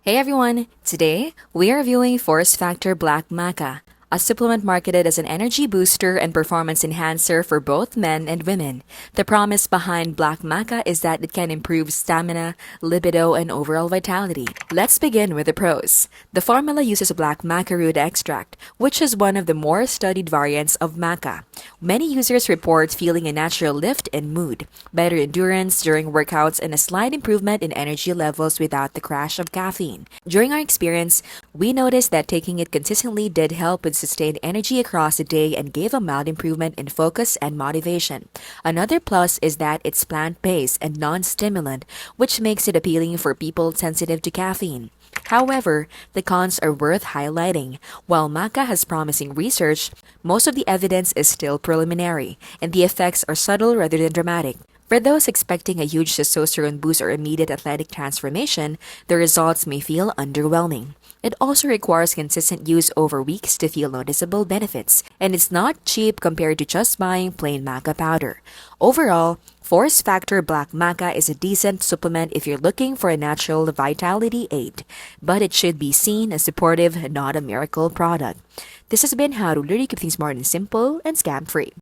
Hey everyone! Today, we are reviewing Force Factor Black Maca, a supplement marketed as an energy booster and performance enhancer for both men and women. The promise behind Black Maca is that it can improve stamina, libido, and overall vitality. Let's begin with the pros. The formula uses black maca root extract, which is one of the more studied variants of maca. Many users report feeling a natural lift in mood, better endurance during workouts, and a slight improvement in energy levels without the crash of caffeine. During our experience, we noticed that taking it consistently did help with sustained energy across the day and gave a mild improvement in focus and motivation. Another plus is that it's plant-based and non-stimulant, which makes it appealing for people sensitive to caffeine. However, the cons are worth highlighting. While maca has promising research, most of the evidence is still preliminary, and the effects are subtle rather than dramatic. For those expecting a huge testosterone boost or immediate athletic transformation, the results may feel underwhelming. It also requires consistent use over weeks to feel noticeable benefits, and it's not cheap compared to just buying plain maca powder. Overall, Force Factor Black Maca is a decent supplement if you're looking for a natural vitality aid, but it should be seen as supportive, not a miracle product. This has been how to literally keep things smart and simple and scam-free.